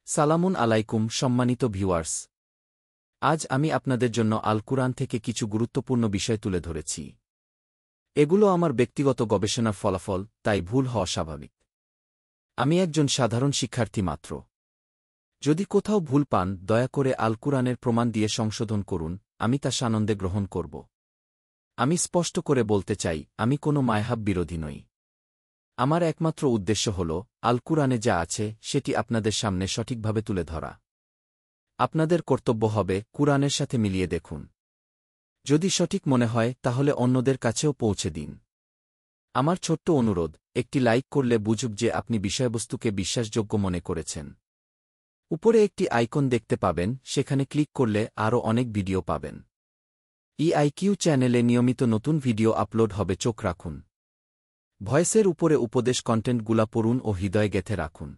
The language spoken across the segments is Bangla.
সালামুন আলাইকুম সম্মানিত ভিউয়ার্স। আজ আমি আপনাদের জন্য আল কুরআন থেকে কিছু গুরুত্বপূর্ণ বিষয় তুলে ধরেছি। এগুলো আমার ব্যক্তিগত গবেষণার ফলাফল, তাই ভুল হওয়া স্বাভাবিক। আমি একজন সাধারণ শিক্ষার্থী মাত্র। যদি কোথাও ভুল পান, দয়া করে আল কুরআনের প্রমাণ দিয়ে সংশোধন করুন, আমি তা সানন্দে গ্রহণ করব। আমি স্পষ্ট করে বলতে চাই, আমি কোনো মায়হাব বিরোধী নই। আমার একমাত্র উদ্দেশ্য হল আল কুরআনে যা আছে সেটি আপনাদের সামনে সঠিকভাবে তুলে ধরা। আপনাদের কর্তব্য হবে কুরআনের সাথে মিলিয়ে দেখুন। যদি সঠিক মনে হয় তাহলে অন্যদের কাছেও পৌঁছে দিন। আমার ছোট্ট অনুরোধ, একটি লাইক করলে বুঝব যে আপনি বিষয়বস্তুকে বিশ্বাসযোগ্য মনে করেছেন। উপরে একটি আইকন দেখতে পাবেন, সেখানে ক্লিক করলে আরও অনেক ভিডিও পাবেন। ইআইকিউ চ্যানেলে নিয়মিত নতুন ভিডিও আপলোড হবে, চোখ রাখুন। ভয়েসের উপরে উপদেশ কন্টেন্টগুলা পড়ুন ও হৃদয়ে গেঁথে রাখুন।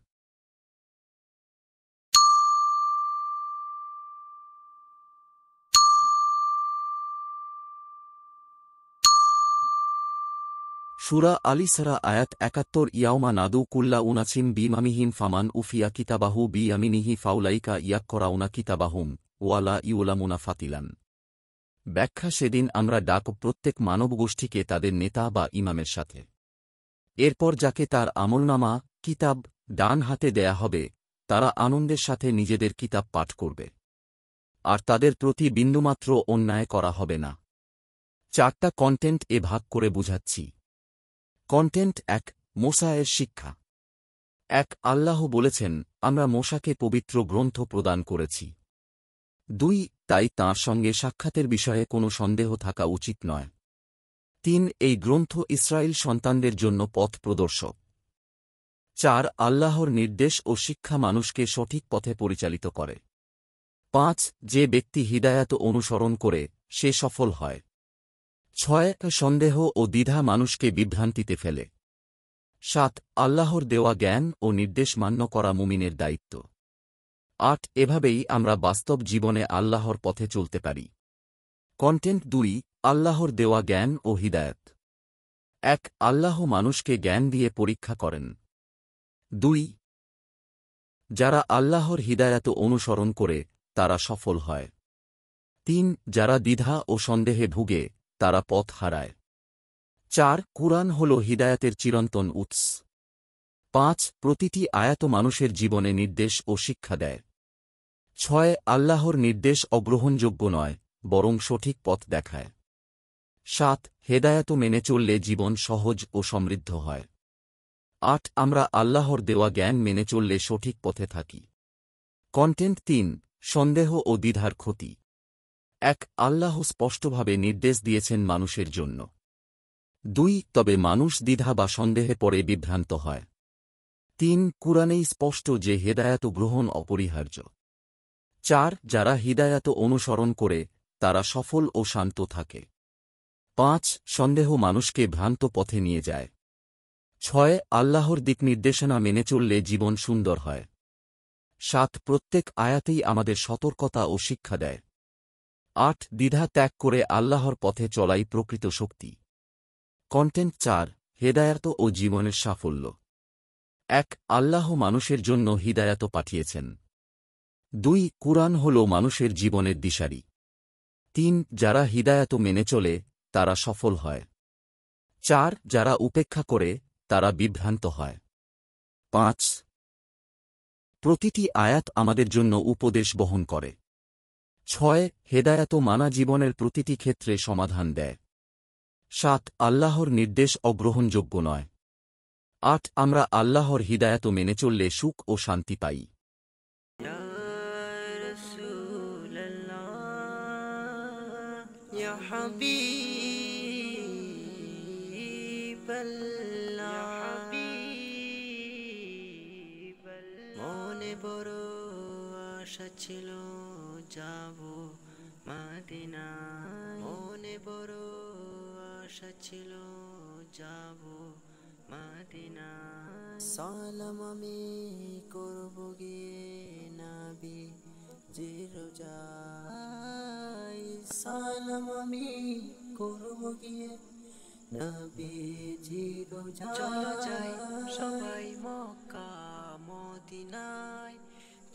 সূরা আল ইসরা আয়াত ৭১ ইয়াউমা নাদু কুল্লা উনাসিম বিমামিহিম ফামান উফিয়া কিতাবাহু বিয়ামিনিহি ফাউলাইকা ইয়াক্করাউনা কিতাবাহুম ওয়ালা ইউলামুনা ফাতিলান। ব্যাখ্যা: সেদিন আমরা ডাক প্রত্যেক মানবগোষ্ঠীকে তাদের নেতা বা ইমামের সাথে। এরপর যাকে তার আমলনামা, কিতাব, ডান হাতে দেয়া হবে, তারা আনন্দের সাথে নিজেদের কিতাব পাঠ করবে। আর তাদের প্রতি বিন্দুমাত্র অন্যায় করা হবে না। ৪টা কন্টেন্ট ভাগ করে বুঝাচ্ছি। কন্টেন্ট ১, মোসা-এর শিক্ষা। ১. আল্লাহ বলেছেন, আমরা মোসাকে পবিত্র গ্রন্থ প্রদান করেছি। ২. তাই তাঁর সঙ্গে সাক্ষাতের বিষয়ে কোনো সন্দেহ থাকা উচিত নয়। ৩. এই গ্রন্থ ইসরায়েল সন্তানদের জন্য পথ প্রদর্শক। ৪. আল্লাহর নির্দেশ ও শিক্ষা মানুষকে সঠিক পথে পরিচালিত করে। ৫. যে ব্যক্তি হিদায়াত অনুসরণ করে, সে সফল হয়। ৬. সন্দেহ ও দ্বিধা মানুষকে বিভ্রান্তিতে ফেলে। ৭. আল্লাহর দেওয়া জ্ঞান ও নির্দেশ মান্য করা মুমিনের দায়িত্ব। ৮. এভাবেই আমরা বাস্তব জীবনে আল্লাহর পথে চলতে পারি। কন্টেন্ট ২. আল্লাহর দেওয়া জ্ঞান ও হিদায়াত। ১. আল্লাহ মানুষকে জ্ঞান দিয়ে পরীক্ষা করেন। ২. যারা আল্লাহর হিদায়াত অনুসরণ করে, তারা সফল হয়। ৩. যারা দ্বিধা ও সন্দেহে ভুগে, তারা পথ হারায়। ৪. কুরআন হল হিদায়াতের চিরন্তন উৎস। ৫. প্রতিটি আয়াত মানুষের জীবনে নির্দেশ ও শিক্ষা দেয়। ৬. আল্লাহর নির্দেশ অগ্রহণযোগ্য নয়, বরং সঠিক পথ দেখায়। ৭. হেদায়াত মেনে চললে জীবন সহজ ও সমৃদ্ধ হয়। ৮. আমরা আল্লাহর দেওয়া জ্ঞান মেনে চললে সঠিক পথে থাকি। কন্টেন্ট ৩. সন্দেহ ও দ্বিধার ক্ষতি। ১. আল্লাহ স্পষ্টভাবে নির্দেশ দিয়েছেন মানুষের জন্য। ২. তবে মানুষ দ্বিধা বা সন্দেহে পড়ে বিভ্রান্ত হয়। ৩. কুরআনেই স্পষ্ট যে হেদায়াত গ্রহণ অপরিহার্য। ৪. যারা হিদায়াত অনুসরণ করে, তারা সফল ও শান্ত থাকে। ৫. সন্দেহ মানুষকে ভ্রান্ত পথে নিয়ে যায়। ৬. আল্লাহর দিক নির্দেশনা মেনে চললে জীবন সুন্দর হয়। ৭. প্রত্যেক আয়াতেই আমাদের সতর্কতা ও শিক্ষা দেয়। ৮. দ্বিধা ত্যাগ করে আল্লাহর পথে চলাই প্রকৃত শক্তি। কন্টেন্ট ৪. হেদায়াত ও জীবনের সাফল্য। ১. আল্লাহ মানুষের জন্য হিদায়াত পাঠিয়েছেন। ২. কুরআন হল মানুষের জীবনের দিশারি। ৩. যারা হিদায়াত মেনে চলে, তারা সফল হয়। ৪. যারা উপেক্ষা করে, তারা বিভ্রান্ত হয়। ৫. প্রতিটি আয়াত আমাদের জন্য উপদেশ বহন করে। ৬. হেদায়াত মানা জীবনের প্রতিটি ক্ষেত্রে সমাধান দেয়। ৭. আল্লাহর নির্দেশ অগ্রহণযোগ্য নয়। ৮. আমরা আল্লাহর হিদায়াত মেনে চললে সুখ ও শান্তি পাই। মনে বড় আশা ছিল যাব মদিনায়, মনে বড় আশা ছিল যাব মদিনায়। সালাম আমি করব গিয়ে নবী জির রোজায়, সালাম আমি করব গিয়ে নবী জির রোজায়। চলো যাই সবাই মক্কা মদিনায়,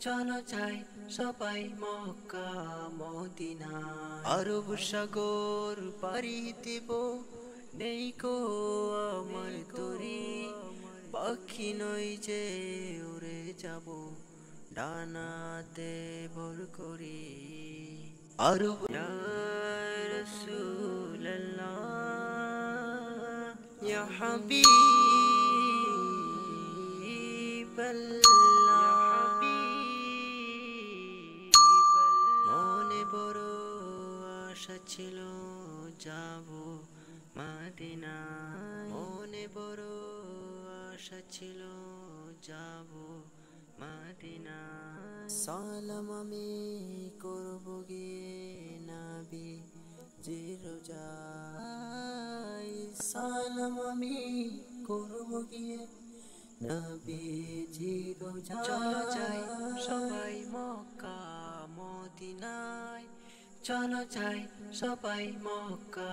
চলো যাই সবাই মক্কা মদিনা আরব সাগর পাড়ি দেব নেই কো আমার তরি পাখি নই যে উড়ে যাব ডানাতে ভর করি আরব ইয়া রাসূলুল্লাহ ইয়া হাবিবাল্লাহ মনে বড় আশা ছিল যাব মদিনা মনে বড় আশা ছিল যাব মদিনা সালাম আমি করব গিয়ে নবী জি রোজায় সালাম আমি করব গিয়ে নবী জি রোজায় চলো যাই সবাই মক্কা মদিনায় চলো যাই সবাই মক্কা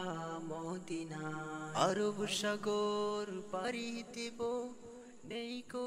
মদিনায় আরব সাগর পাড়ি দেব নেই কো